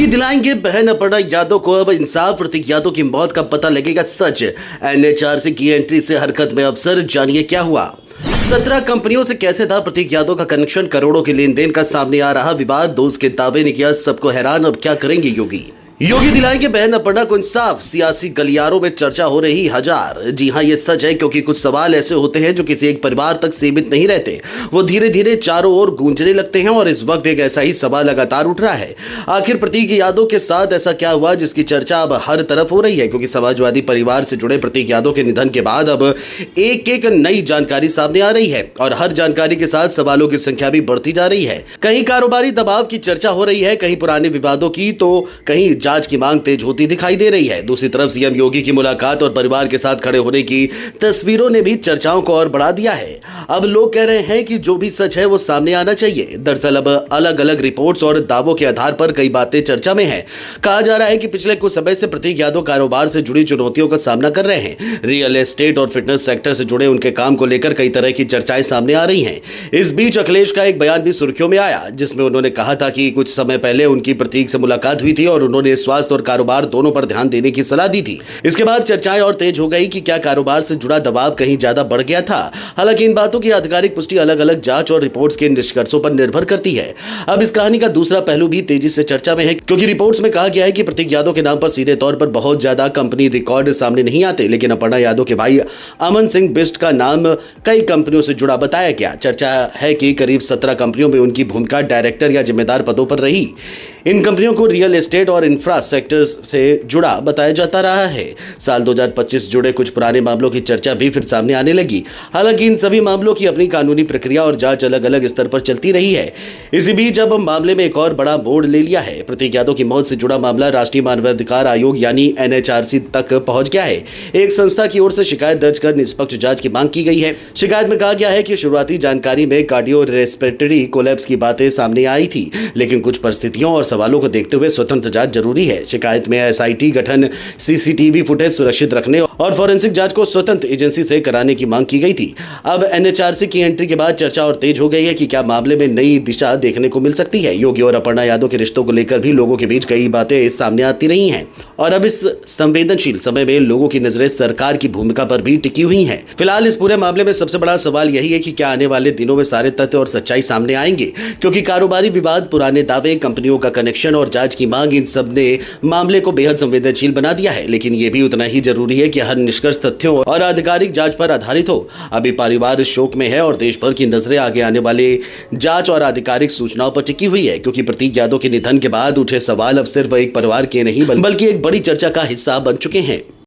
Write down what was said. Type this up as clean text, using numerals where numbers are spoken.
योगी दिलाएंगे बहन अपर्णा यादव को अब इंसाफ। प्रतीक यादव की मौत का पता लगेगा सच। एनएचआरसी की एंट्री से हरकत में अफसर, जानिए क्या हुआ। 17 कंपनियों से कैसे था प्रतीक यादव का कनेक्शन, करोड़ों के लेन देन का सामने आ रहा विवाद, दोस्त के दावे ने किया सबको हैरान। अब क्या करेंगे योगी। योगी दिलाएंगे बहन अपर्णा को इंसाफ, सियासी गलियारों में चर्चा हो रही हजार। जी हां, ये सच है, क्योंकि कुछ सवाल ऐसे होते हैं जो किसी एक परिवार तक सीमित नहीं रहते, वो धीरे धीरे चारों ओर गूंजने लगते हैं और इस वक्त एक ऐसा ही सवाल लगातार उठ रहा है। आखिर प्रतीक यादव के साथ ऐसा क्या हुआ जिसकी चर्चा अब हर तरफ हो रही है, क्योंकि समाजवादी परिवार से जुड़े प्रतीक यादव के निधन के बाद अब एक एक नई जानकारी सामने आ रही है और हर जानकारी के साथ सवालों की संख्या भी बढ़ती जा रही है। कहीं कारोबारी दबाव की चर्चा हो रही है, कहीं पुराने विवादों की, तो कहीं जांच की मांग तेज होती दिखाई दे रही है। दूसरी तरफ सीएम योगी की मुलाकात और परिवार के साथ खड़े होने की तस्वीरों ने भी चर्चाओं को और बढ़ा दिया है। अब लोग कह रहे हैं कि जो भी सच है वो सामने आना चाहिए। दरअसल अब अलग अलग रिपोर्ट्स और दावों के आधार पर कई बातें चर्चा में हैं। कहा जा रहा है कि पिछले कुछ समय से प्रतीक यादव कारोबार से जुड़ी चुनौतियों का सामना कर रहे हैं। रियल एस्टेट और फिटनेस सेक्टर से जुड़े उनके काम को लेकर कई तरह की चर्चाएं सामने आ रही हैं। इस बीच अखिलेश का एक बयान भी सुर्खियों में आया, जिसमें उन्होंने कहा था कि कुछ समय पहले उनकी प्रतीक से मुलाकात हुई थी और उन्होंने स्वास्थ्य और कारोबार दोनों पर ध्यान देने की सलाह दी थी। इसके बाद चर्चाएं और तेज हो गई कि क्या कारोबार से जुड़ा दबाव कहीं ज्यादा बढ़ गया था। हालांकि इन बातों की आधिकारिक पुष्टि अलग अलग जांच और रिपोर्ट्स के निष्कर्षों पर निर्भर करती है। अब इस कहानी का दूसरा पहलू भी तेजी से चर्चा में है, क्योंकि रिपोर्ट्स में कहा गया है कि प्रतीक यादव के नाम पर सीधे तौर पर बहुत ज्यादा कंपनी रिकॉर्ड सामने नहीं आते, लेकिन अपर्णा यादव के भाई अमन सिंह बिष्ट का नाम कई कंपनियों से जुड़ा बताया गया। चर्चा है कि करीब 17 कंपनियों में उनकी भूमिका डायरेक्टर या जिम्मेदार पदों पर रही। इन कंपनियों को रियल एस्टेट और इंफ्रा सेक्टर से जुड़ा बताया जाता रहा है। साल 2025 जुड़े कुछ पुराने मामलों की चर्चा भी फिर सामने आने लगी। हालांकि इन सभी मामलों की अपनी कानूनी प्रक्रिया और जांच अलग अलग स्तर पर चलती रही है। इसी बीच अब मामले में एक और बड़ा मोड़ ले लिया है। प्रतीक यादव की मौत से जुड़ा मामला राष्ट्रीय मानवाधिकार आयोग यानी एनएचआरसी तक पहुंच गया है। एक संस्था की ओर से शिकायत दर्ज कर निष्पक्ष जांच की मांग की गई है। शिकायत में कहा गया है कि शुरुआती जानकारी में कार्डियो रेस्पिरेटरी कोलैप्स की बातें सामने आई थी, लेकिन कुछ परिस्थितियों और सवालों को देखते हुए स्वतंत्र जांच जरूरी है। शिकायत में एसआईटी गठन, सीसीटीवी फुटेज सुरक्षित रखने और फॉरेंसिक जांच को स्वतंत्र एजेंसी से कराने की मांग की गई थी। अब एनएचआरसी की एंट्री के बाद चर्चा और तेज हो गई है कि क्या मामले में नई दिशा देखने को मिल सकती है। योगी और अपर्णा यादव के रिश्तों को लेकर भी लोगों के बीच कई बातें सामने आती रही हैं और अब इस संवेदनशील समय में लोगों की नजरें सरकार की भूमिका पर भी टिकी हुई हैं। फिलहाल इस पूरे मामले में सबसे बड़ा सवाल यही है कि क्या आने वाले दिनों में सारे तथ्य और सच्चाई सामने आएंगे, क्योंकि कारोबारी विवाद, पुराने दावे, कंपनियों का कनेक्शन और जांच की मांग, इन सब ने मामले को बेहद संवेदनशील बना दिया है। लेकिन यह भी उतना ही जरूरी है कि हर निष्कर्ष तथ्यों और आधिकारिक जांच पर आधारित हो। अभी परिवार शोक में है और देश भर की नजरें आगे आने वाले जांच और आधिकारिक सूचनाओं पर टिकी हुई है, क्योंकि प्रतीक यादव के निधन के बाद उठे सवाल अब सिर्फ एक परिवार के नहीं बल्कि एक बड़ी चर्चा का हिस्सा बन चुके हैं।